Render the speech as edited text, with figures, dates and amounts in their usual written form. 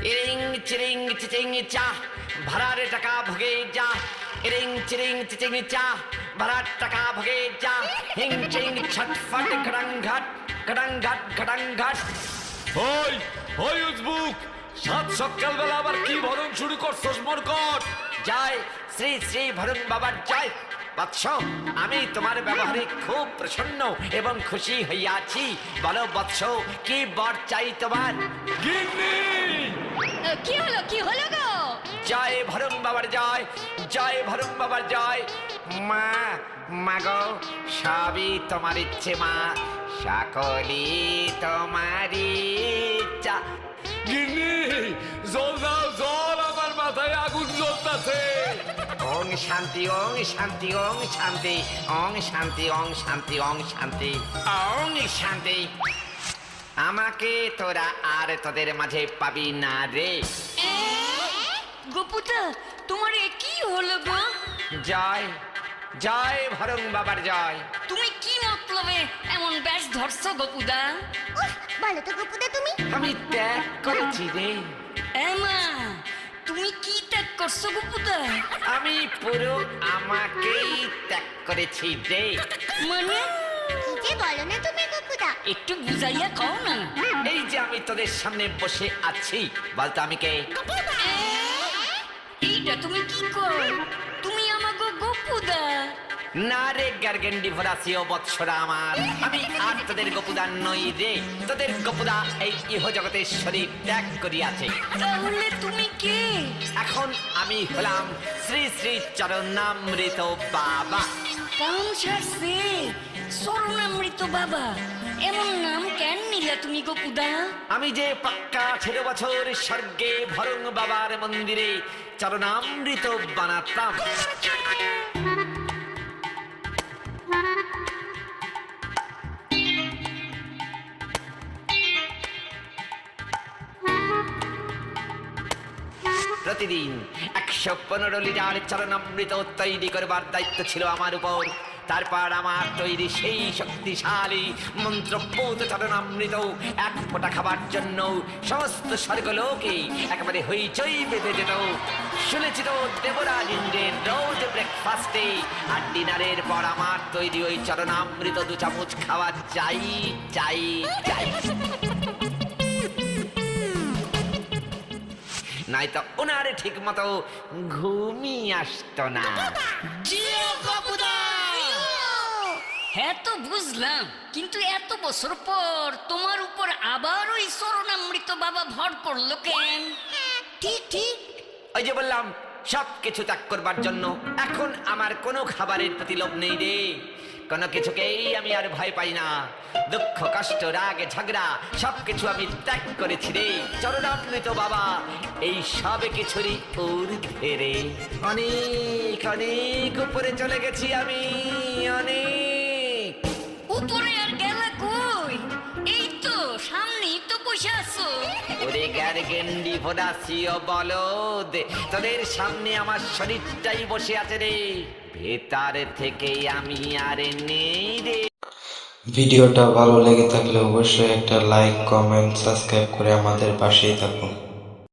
ইরিং চিরিং চিচিং চা ভাড়ার টাকা ভগে যা। ইরিং চিরিং চিচিং চা ভাড়ার টাকা ভগে যা। হিং চিং ছটফট ঘটাংঘাট ঘটাংঘাট ঘটাংঘাট। ওই ওই উজবুক, সাত সকালবেলা আবার কি ভরণ শুরু করছস মরকট? জয় শ্রী শ্রী ভরুণ বাবার জয়। বৎস, আমি তোমার ব্যবহারে খুব প্রসন্ন এবং খুশি হইয়াছি। বলো বৎস, কি বর চাই তোমার? গিন্নি! কি হলো গো? জয় ভরুণ বাবার জয়, জয় ভরুণ বাবার জয়। মা, মাগো, সবই তোমার ইচ্ছে মা, সকলই তোমারই ইচ্ছা। গিন্নি, জল দাও জল, আমার মাথায় আগুন জ্বলতাছে। ওং শান্তি ওং শান্তি ওং শান্তি ওং শান্তি ওং শান্তি ওং শান্তি ওং শান্তি। আমাকে তোরা আর তোদের মাঝে পাবি না রে। গোপুদা, তোমার এ কি হলো গো? জয় জয় ভরুণ বাবার জয়। তুমি কি মতলবে এমন ব্যাস ধরছো গোপুদা? বলো তো গোপুদা তুমি। আমি ত্যাগ করেছি রে। এমা, তুমি কি ত্যাগ করছো গোপুদা? আমি পুরো আমাকেই ত্যাগ করেছি রে। মানে কি যে বলো না তুমি গোপুদা। একটু বুঝাইয়া কও না। এই যে আমি তোদের সামনে বসে আছি, বলতো আমি কে? এইটা তুমি কি করো? তুমি আমাকে গোপুদা। না রে গার্গেন্ডি ভরাসিও বৎসরা আমার, আমি আর তোদের গোপুদা নই রে। তোদের গোপুদা এই ইহ জগতের শরীর ত্যাগ করিয়াছে। তাহলে তুমি কে? এখন আমি হলাম শ্রী শ্রী চরণামৃত বাবা। কাম ছাড়ছে শরণামৃত বাবা, এমন নাম কেন নিলা তুমি গোপুদা? আমি যে পাক্কা 18 বছর স্বর্গে ভরুণ বাবার মন্দিরে চরণামৃত বানাতাম। প্রতিদিন 115 লিটার চরণামৃত তৈরি করবার দায়িত্ব ছিল আমার উপর। তারপর আমার তৈরি সেই শক্তিশালী মন্ত্রপূত চরণামৃত এক ফোঁটা খাবার জন্য সমস্ত স্বর্গলোকে একেবারে হইচই বেঁধে যেত। শুনেছি তো দেবরাজ ইন্দ্রের রোজ ব্রেকফাস্টে আর ডিনারের পর আমার তৈরি ওই চরণামৃত 2 চামচ খাওয়া চাই চাই চাই, নয়তো ওনারে ঠিক মতো ঘুমই আসতো না। হ্যাঁ তো বুঝলাম, কিন্তু এত বছর পর তোমার উপর আবার ওই শরণামৃত বাবা ভর করলো কেন? ঠিক ঠিক। ওই যে বললাম, সব কিছু ত্যাগ করবার জন্য। এখন আমার কোনো খাবারের প্রতি লোভ নেই রে। কোনো কিছুকেই আমি আর ভয় পাই না। দুঃখ কষ্ট রাগ ঝগড়া সবকিছু আমি ত্যাগ করেছি রে। চরণামৃত বাবা এই সব কিছুরই ঊর্ধ্বে রে। অনেক অনেক উপরে চলে গেছি আমি, অনেক উপরে। আর গেলা কই? এই তো সামনেই তো বসে আছো। ওরে গার্গেন্ডি ভোদাসিও বলদ, তোদের সামনে আমার শরীরটাই বসে আছে রে, ভেতর থেকে আমি আর নেই রে। ভিডিওটা ভালো লেগে থাকলে অবশ্যই একটা লাইক, কমেন্ট, সাবস্ক্রাইব করে আমাদের পাশেই থাকুন।